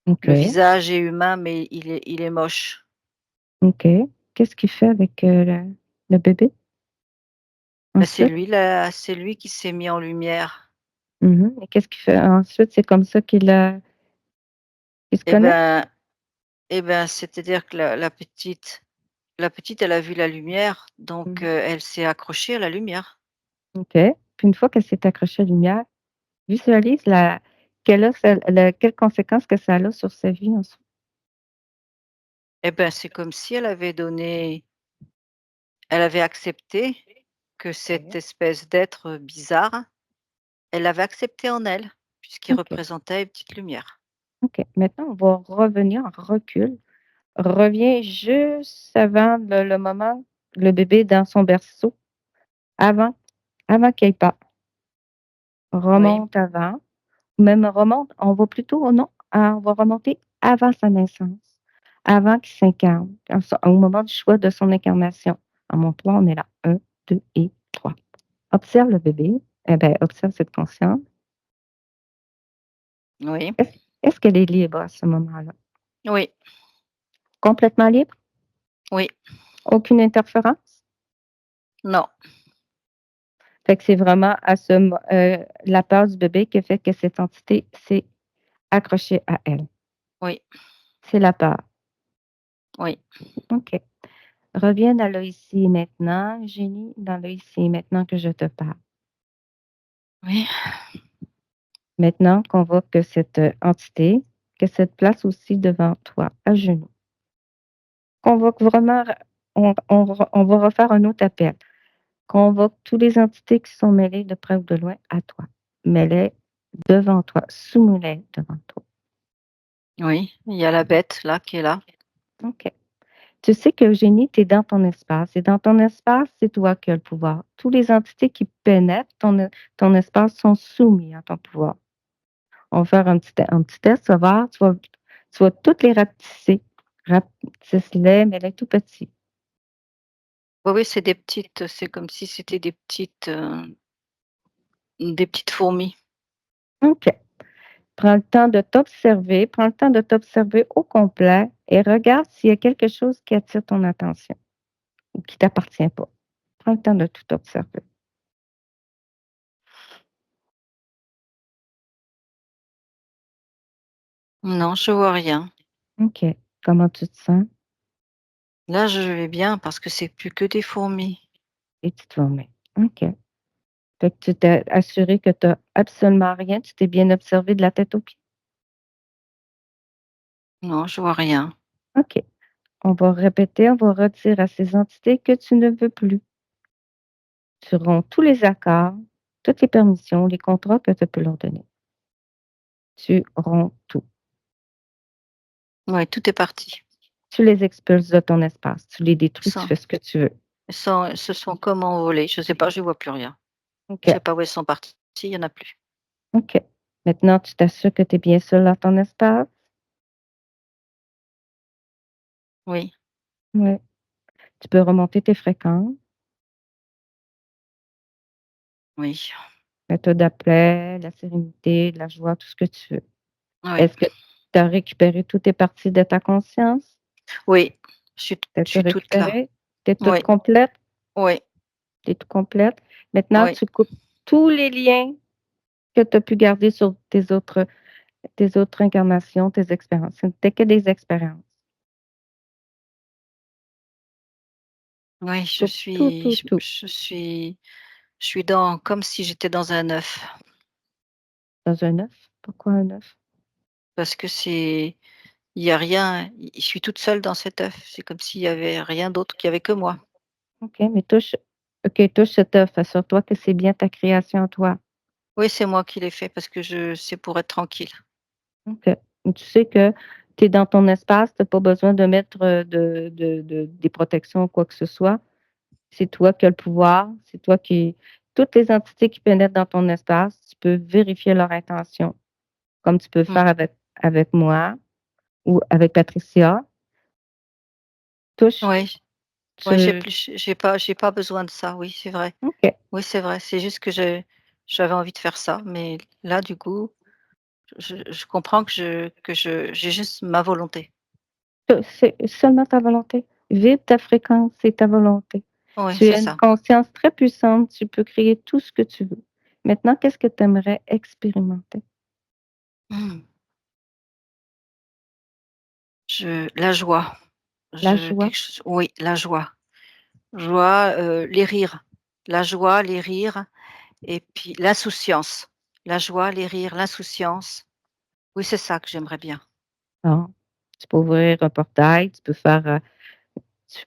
Le OK. visage est humain, mais il est moche. OK. Qu'est-ce qu'il fait avec, le bébé Bah, ensuite? c'est lui qui s'est mis en lumière. Mmh, et qu'est-ce qu'il fait ensuite? C'est comme ça qu'il se Et connecte? ben et ben, c'est-à-dire que la petite, elle a vu la lumière, donc Mmh. elle s'est accrochée à la lumière. OK. Puis une fois qu'elle s'est accrochée à la lumière, visualise la quelle a ça quelles conséquences que ça a sur sa vie ensuite. Et ben, c'est comme si elle avait accepté que cette OK. espèce d'être bizarre, elle l'avait accepté en elle, puisqu'il OK. représentait une petite lumière. OK. Maintenant, on va revenir en recul. Reviens juste avant le moment, le bébé est dans son berceau, avant avant qu'il parte. Oui, Remonte avant, même remonte, on va plutôt non, on va remonter avant sa naissance, avant qu'il s'incarne, au moment du choix de son incarnation. En mon 3, on est là. 1, 2 et 3. Observe le bébé, eh ben, observe cette conscience. oui, Est-ce est-ce qu'elle est libre à ce moment-là? oui, Complètement libre? oui, Aucune interférence? non, Fait que c'est vraiment à la peur du bébé qui a fait que cette entité s'est accrochée à elle. oui, C'est la peur. oui, OK. Reviens dans le ici et maintenant, Génie, dans le ici et maintenant que je te parle. oui, Maintenant, convoque cette entité, que cette place aussi devant toi, à genoux. Convoque vraiment, on va refaire un autre appel. Convoque toutes les entités qui sont mêlées de près ou de loin à toi. Mets-les devant toi, soumets-les devant toi. oui. Il y a la bête là qui est là. OK. Tu sais qu'Eugénie, tu es dans ton espace et dans ton espace, c'est toi qui as le pouvoir. Toutes les entités qui pénètrent ton espace sont soumis à ton pouvoir. On va faire un petit test, tu vas voir, tu vas toutes les rapetisser. Rapetisse-les, mets-les tout petits. Oui, oui, c'est comme si c'était des petites fourmis. OK. Prends le temps de t'observer au complet et regarde s'il y a quelque chose qui attire ton attention ou qui t'appartient pas. Prends le temps de tout observer. Non, je vois rien. OK. Comment tu te sens? Là, je vais bien parce que c'est plus que des fourmis. Et tu te remets. OK. Fait que tu t'es assuré que tu as absolument rien, tu t'es bien observé de la tête aux pieds? Non, je vois rien. OK. On va répéter, on va redire à ces entités que tu ne veux plus. Tu romps tous les accords, toutes les permissions, les contrats que tu peux leur donner. Tu romps tout. Oui, tout est parti. Tu les expulses de ton espace. Tu les détruis, tu Ça, fais ce que tu veux. Elles se sont comme envolées. Je sais pas, je vois plus rien. Je OK. sais pas où elles sont parties, il y en a plus. OK. Maintenant, tu t'assures que tu es bien seul dans ton espace? Oui, Oui. Tu peux remonter tes fréquences. oui, Méthode d'appel, la sérénité, la joie, tout ce que tu veux. oui, Est-ce que tu as récupéré toutes tes parties de ta conscience? oui. Tu as Je tout suis toute là. récupéré? Tu es toute Oui, complète? Oui, Tu es tout complète. Maintenant, oui, tu coupes tous les liens que tu as pu garder sur tes autres incarnations, tes expériences. Ce n'était que des expériences. oui, Tu coupes tout, tout, tout je suis dans comme si j'étais dans un œuf dans un œuf. Pourquoi un œuf? parce que il y a rien, je suis toute seule dans cet œuf. C'est comme s'il y avait rien d'autre, qu'il y avait que moi. OK, mais touche cet œuf. Assure-toi que c'est bien ta création à toi. Oui, c'est moi qui l'ai fait parce que c'est pour être tranquille. OK. Et tu sais que tu es dans ton espace, tu as pas besoin de mettre, des protections ou quoi que ce soit. C'est toi qui as le pouvoir, c'est toi qui toutes les entités qui pénètrent dans ton espace, tu peux vérifier leur intention, comme tu peux Mmh. faire avec moi ou avec Patricia. Touche, Ouais, ouais, tu j'ai pas besoin de ça, oui, c'est vrai. OK. Oui, c'est vrai, c'est juste que j'avais envie de faire ça, mais là, du coup, je comprends que j'ai juste ma volonté. C'est seulement ta volonté. Vibre ta fréquence, c'est ta volonté. Oui, Tu c'est as une ça. conscience très puissante, tu peux créer tout ce que tu veux. Maintenant, qu'est-ce que tu aimerais expérimenter? Mmh. La joie, La joie? quelque chose, oui, la joie. Joie, les rires. La joie, les rires et puis l'insouciance. La joie, les rires, l'insouciance. Oui, c'est ça que j'aimerais bien. Non. Tu peux ouvrir un portail, tu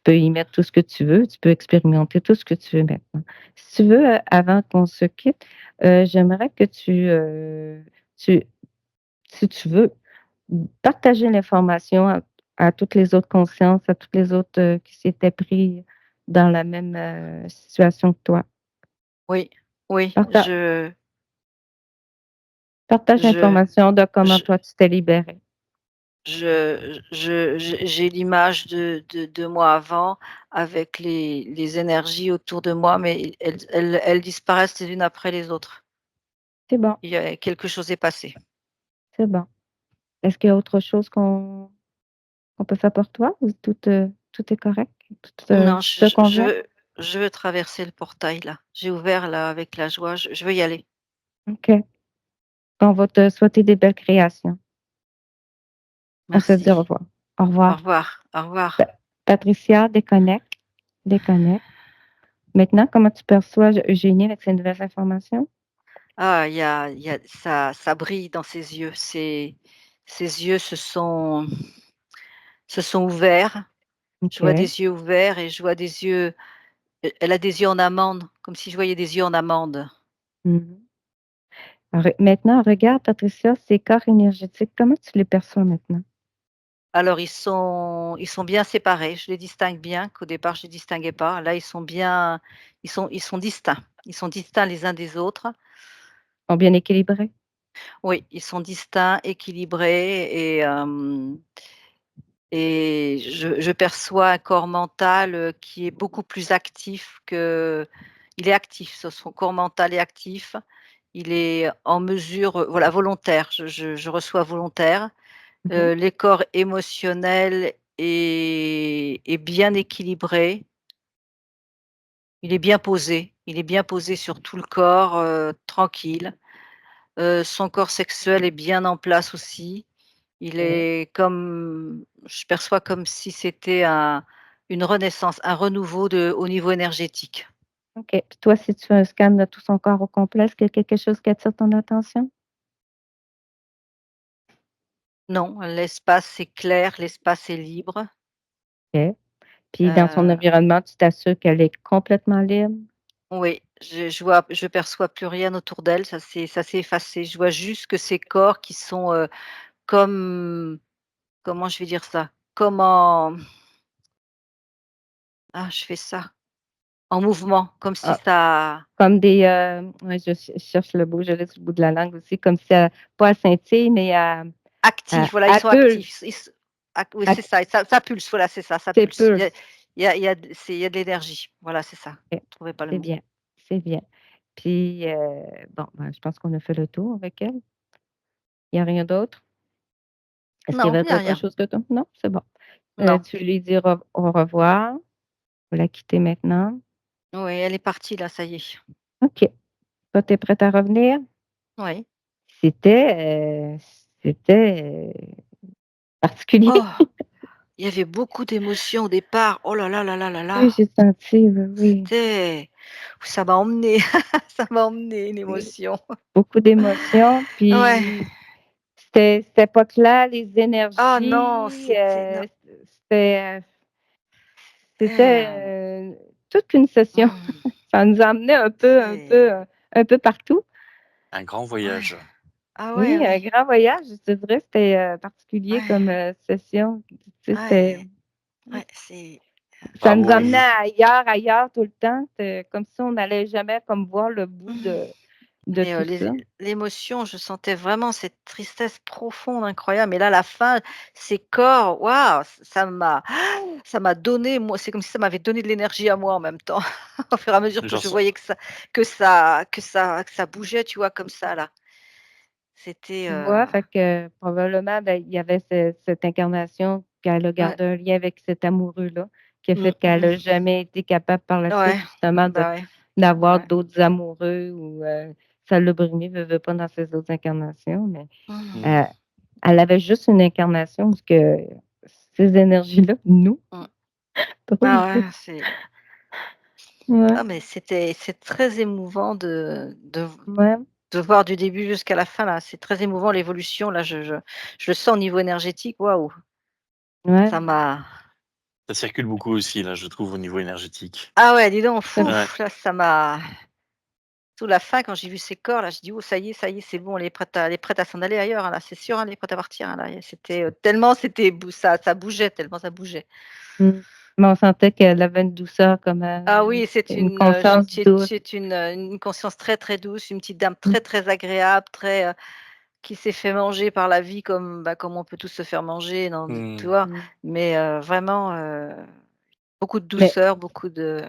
peux y mettre tout ce que tu veux, tu peux expérimenter tout ce que tu veux maintenant. Si tu veux, avant qu'on se quitte, j'aimerais que tu si tu veux, partager l'information à toutes les autres consciences, à toutes les autres, qui s'étaient pris dans la même, situation que toi. Oui, oui, Parta Partage je l'information de comment je toi tu t'es libéré. j'ai l'image de moi avant avec les énergies autour de moi, mais elles disparaissent les unes après les autres. C'est bon, Il y a quelque chose est passé. c'est bon. Est-ce qu'il y a autre chose qu'on peut faire pour toi ou tout est correct? Non, Tout te convient? je veux traverser le portail là. J'ai ouvert là avec la joie, je veux y aller. OK. On va te souhaiter des belles créations. On se dit au Merci. revoir. Au Au revoir. revoir, au revoir. Pa Patricia, déconnecte, déconnecte. Maintenant, comment tu perçois Eugénie avec ces nouvelles informations? Ah, il y a ça brille dans ses yeux. Ses yeux se sont ouverts. Je vois OK. des yeux ouverts et je vois des yeux, elle a des yeux en amande, comme si je voyais des yeux en amande. Mmh. Maintenant, regarde Patricia, ces corps énergétiques, comment tu les perçois maintenant? Alors ils sont bien séparés, je les distingue bien, qu'au départ je les distinguais pas. Là, ils sont bien, ils sont distincts. Ils sont distincts les uns des autres. Sont bien équilibrés? Oui, ils sont distincts, équilibrés et je perçois un corps mental, qui est beaucoup plus actif que il est actif, son corps mental est actif. Il est en mesure, voilà, volontaire, je reçois volontaire. Mmh. Les corps émotionnels est bien équilibré. Il est bien posé sur tout le corps, tranquille. Son corps sexuel est bien en place aussi. Il OK. est comme je perçois comme si c'était une renaissance, un renouveau au niveau énergétique. OK. Puis toi, si tu fais un scan de tout son corps au complet, est-ce qu'il y a quelque chose qui attire ton attention? Non, l'espace est clair, l'espace est libre. OK. Puis dans son Heu, environnement, tu t'assures qu'elle est complètement libre? oui, je perçois plus rien autour d'elle, ça s'est effacé. Je vois juste que ces corps qui sont, comme comment je vais dire ça? Comme en ah, je fais ça, en mouvement, comme si Ah, ça comme ouais, je cherche le mot, je l'ai sur le bout de la langue aussi, comme si pas à scintille, mais actif, voilà, ils à sont actifs. pulse, Oui, à c'est ça, ça pulse, voilà, c'est ça c'est pulse. pulse. Il y a il y a de l'énergie, voilà, c'est ça. OK. Je trouvais pas le C'est mot. bien, c'est bien. Puis, bon, ben, je pense qu'on a fait le tour avec elle. Il y a rien d'autre? Est-ce qu'il y Non, avait il y a d'autres rien. choses que toi? Non, c'est bon. Non. Tu lui diras au revoir. Vous la quitter maintenant. Oui, elle est partie là, ça y est. OK. Toi, tu es prête à revenir? Oui. C'était, c'était, particulier. Oh, il y avait beaucoup d'émotions au départ. Oh là là là là là Oui, là. j'ai senti, oui, C'était ça m'a emmenée, ça m'a emmenée oui. l'émotion. Beaucoup d'émotions, Ouais. puis c'était pas clair, les Oh non, énergies, c'était non, c'était, heu, toute une session. mmh, Ça nous a emmenés c'est un peu partout. Un grand ouais. voyage. Ah ouais, Oui, un ouais, grand voyage, je te dirais, c'était, particulier comme, ouais, session. Tu sais, c'était ouais, ouais, c'est ça nous Bravo à emmenait vous. ailleurs tout le temps. C'était comme si on n'allait jamais comme voir le bout mmh. de Mais tout ça. l'émotion, je sentais vraiment cette tristesse profonde, incroyable. Et là, la fin, ces corps, waouh, ça m'a donné, moi, c'est comme si ça m'avait donné de l'énergie à moi en même temps. Au fur et à mesure que J'en je sens voyais que ça bougeait, tu vois, comme ça là. C'était, Tu vois? Fait que probablement, ben, il y avait cette incarnation qu'elle a ouais. gardé un lien avec cet amoureux-là, qui a Mmh, fait qu'elle a mmh. jamais été capable par la suite Ouais, justement bah, ouais, d'avoir ouais. d'autres amoureux ou, ça l'a brimé, veut pas dans ses autres incarnations, mais, Mmh, mmh. heu, elle avait juste une incarnation parce que ces énergies-là, nous, mmh. pas Ah ici. ouais, Ouais, mais c'est très émouvant ouais, de voir du début jusqu'à la fin là. C'est très émouvant l'évolution là, je le sens au niveau énergétique, waouh! ouais, Ça m'a Ça circule beaucoup aussi, là, je trouve, au niveau énergétique. Ah ouais, dis donc, c'est Ouais. là ça m'a sous la fin quand j'ai vu ces corps là, j'ai dit: «Oh ça y est, c'est bon, elle est prête à s'en aller ailleurs, hein, là, c'est sûr, hein, elle est prête à partir, hein, là». Et c'était, tellement c'était bou ça bougeait, tellement ça bougeait. mmh, mais on sentait qu'elle avait une douceur comme, Ah oui, c'est une une, conscience douce. c'est une conscience très, très douce, une petite dame Mmh, très, très agréable, très, qui s'est fait manger par la vie comme, bah, comme on peut tous se faire manger dans tu Mmh. vois? mmh, Mais, vraiment, beaucoup de mais douceur, beaucoup de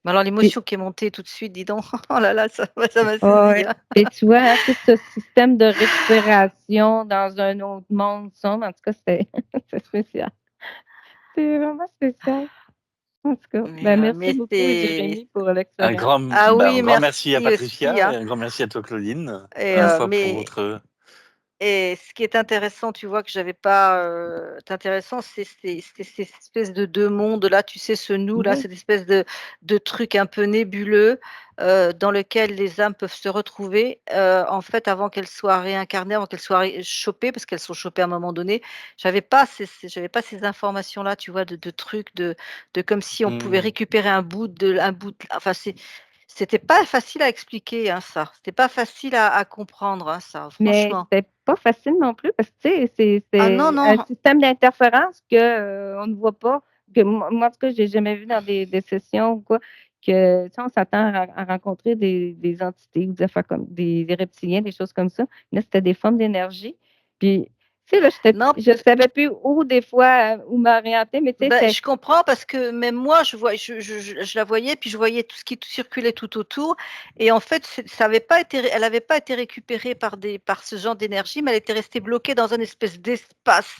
mais alors puis l'émotion qui est montée tout de suite, dis donc, oh là là, ça m'a ouais, saisi, ouais. hein. Et tu vois, hein, tout ce système de récupération dans un autre monde sombre, en tout cas, c'était c'est spécial. C'est vraiment spécial. En tout cas, ben, merci Mais beaucoup c'est Jérémy pour l'expérience. ah oui, Un grand merci à merci aussi, Patricia hein. et un grand merci à toi, Claudine, Et à la fois pour mais votre et ce qui est intéressant, tu vois, que j'avais pas, intéressant, c'est ces espèces de 2 mondes-là, tu sais, ce nous-là, Oui, cette espèce de truc un peu nébuleux, dans lequel les âmes peuvent se retrouver, en fait, avant qu'elles soient réincarnées, avant qu'elles soient chopées, parce qu'elles sont chopées à un moment donné. J'avais pas ces informations-là, tu vois, de trucs, de comme si on pouvait mmh, récupérer un bout de enfin, c'était pas facile à expliquer, hein, ça. C'était pas facile à comprendre, hein, ça, mais franchement. c'était pas facile non plus parce que, tu sais, Ah non, c'est non. un système d'interférence que, on ne voit pas, que moi, en tout cas, j'ai jamais vu dans des sessions ou quoi, que, tu sais, on s'attend à rencontrer des entités ou des affaires comme des reptiliens, des choses comme ça. Là, c'était des formes d'énergie. Puis, tu sais, là, Non, je savais plus où des fois, où m'orienter, mais tu sais, bah, c'était je comprends parce que même moi je la voyais, puis je voyais tout ce qui circulait tout autour et en fait, ça avait pas été elle avait pas été récupérée par ce genre d'énergie, mais elle était restée bloquée dans un espèce d'espace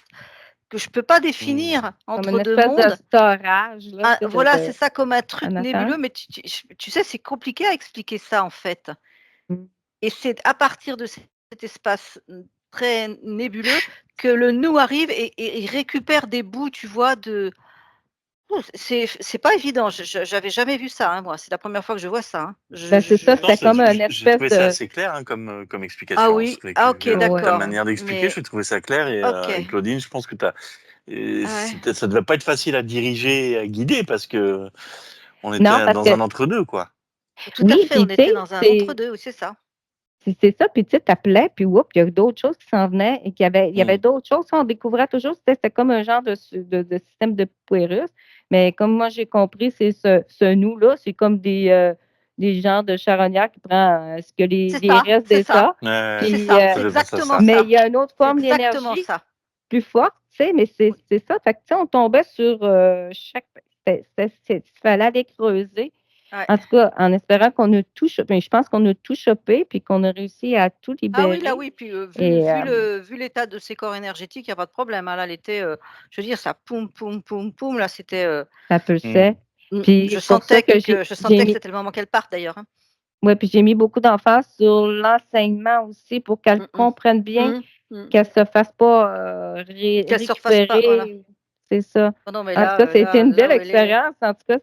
que je peux pas mmh, définir comme une entre 2 espèce de mondes. storage, là, tu Ah sais, voilà, c'est ça, comme un à truc l'intérieur. nébuleux, mais tu sais, c'est compliqué à expliquer ça, en fait. Mmh. Et c'est à partir de cet espace, très nébuleux que le nous arrive et récupère des bouts, tu vois, de c'est pas évident. J'avais jamais vu ça, hein, moi. C'est la première fois que je vois ça, hein. Ben, c'est ça, non, c'était comme une j'ai espèce trouvé ça assez clair, hein, comme Ah explication. Je oui? trouvais Ah OK, que ta ouais. d'accord. manière d'expliquer, Mais j'ai trouvé ça clair OK. et Claudine, je pense que Ouais. ça devait pas être facile à diriger et à guider parce que on Non, était parce dans que un entre-deux, quoi. Tout à oui, fait, puis on tu était sais, dans un entre-deux, oui, c'est ça. c'est ça, puis tu sais, tu appelais, puis oups, il y a d'autres choses qui s'en venaient et il y avait Mmh, d'autres choses, on découvrait toujours, c'était comme un genre de système de poupée russe, mais comme moi j'ai compris, c'est ce nous-là, c'est comme des genres de charognard qui prend, ce que C'est les ça, restes c'est des ça, sorts, ouais, c'est puis, ça, ça c'est devait penser à exactement ça. mais ça. il y a une autre C'est forme exactement d'énergie ça. plus forte, tu sais, mais Oui. c'est ça, fait que tu sais, on tombait sur, chaque il fallait aller creuser. Ouais. En tout cas, en espérant qu'on a tout chopé, mais je pense qu'on a tout chopé puis qu'on a réussi à tout Ah oui, là, libérer oui, puis, et vu l'état de ses corps énergétiques, il y a pas de problème, hein. Là, elle était, je veux dire, ça poum, poum, poum, poum, là, c'était, ça Mmh, pulsait. Puis Je pour ça sentais que que c'était le moment qu'elle parte d'ailleurs, hein. ouais, puis j'ai mis beaucoup d'emphase sur l'enseignement aussi pour qu'elle Mmh mh. comprenne bien, Mmh. Mmh. qu'elle se fasse pas, Qu'elle se refasse pas, voilà. récupérer. C'est ça. Oh non, mais En tout cas, c'était une belle expérience. En tout cas,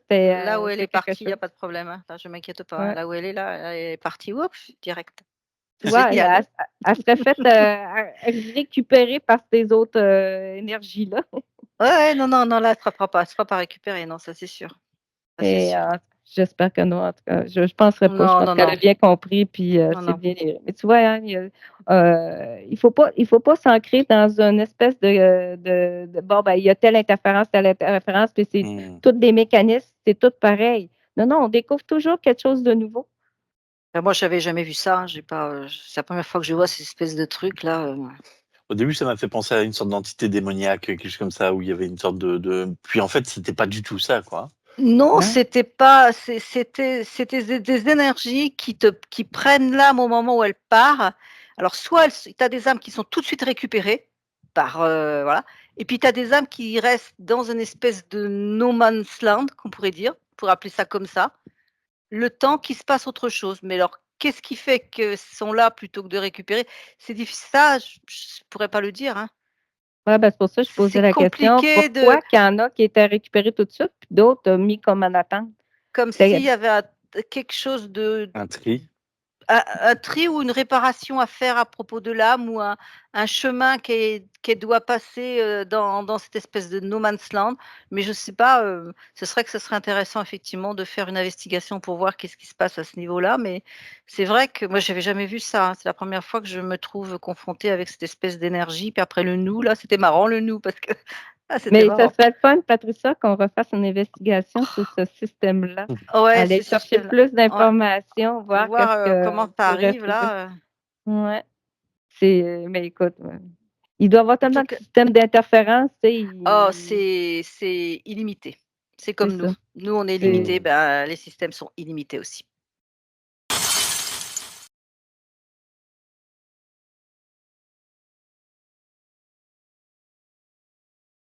là où elle est c'était quelque partie, il y a chose. pas de problème, hein. Là, je m'inquiète pas, hein. Ouais. Là où elle est là, elle est partie, oups, direct. Tu vois, Génial. elle serait faite, récupérer par ces autres, énergies-là. Ouais, ouais, non, non, non, là, elle se fera pas récupérer, non, ça c'est sûr. Ça c'est Et sûr. j'espère que non, en tout cas. Je penserais pas. Je Non, pense non, qu'elle non. a bien compris, puis Non, c'est non. bien géré. Mais tu vois, hein, il faut pas s'ancrer dans une espèce de bon, ben, il y a telle interférence, puis c'est Mmh. tous des mécanismes, c'est tout pareil. Non, non, on découvre toujours quelque chose de nouveau. Bah, moi, j'avais jamais vu ça, hein, j'ai pas, c'est la première fois que je vois ces espèces de trucs là, Au début, ça m'a fait penser à une sorte d'entité démoniaque, quelque chose comme ça, où il y avait une sorte puis en fait, c'était pas du tout ça, quoi. Non, Non? c'était pas c'était des énergies qui prennent l'âme au moment où elle part. Alors soit tu as des âmes qui sont tout de suite récupérées par, voilà, et puis tu as des âmes qui restent dans une espèce de no man's land, qu'on pourrait dire, pour appeler ça comme ça, le temps qu'il se passe autre chose. Mais alors qu'est-ce qui fait qu'elles sont là plutôt que de récupérer? C'est difficile, ça, je pourrais pas le dire, hein. Ouais, ben, c'est pour ça que je posais C'est la question, compliqué de pourquoi qu'il y en a qui étaient récupérés tout de suite, puis d'autres, mis comme en attente? comme C'était s'il y avait quelque chose de Un tri. un tri ou une réparation à faire à propos de l'âme ou un chemin qu'elle doit passer, dans cette espèce de no man's land. Mais je sais pas, ce serait intéressant effectivement de faire une investigation pour voir qu'est-ce qui se passe à ce niveau-là. Mais c'est vrai que moi j'avais jamais vu ça, hein. C'est la première fois que je me trouve confrontée avec cette espèce d'énergie. Puis après le nous là, c'était marrant le nous parce que ah c'était Mais ça marrant. serait le fun, Patricia, qu'on refasse une investigation sur ce système-là. Ouais, Aller ce chercher système-là. plus Ouais, d'informations, voir voir, qu'est-ce comment qu'on ça pourrait arrive trouver. là, Ouais, mais écoute, il doit y avoir en tellement tout de cas. systèmes d'interférence, tu sais, Oh, c'est illimité. C'est c'est comme nous. ça. Nous, on est C'est limité, Mmh. ben, les systèmes sont illimités aussi.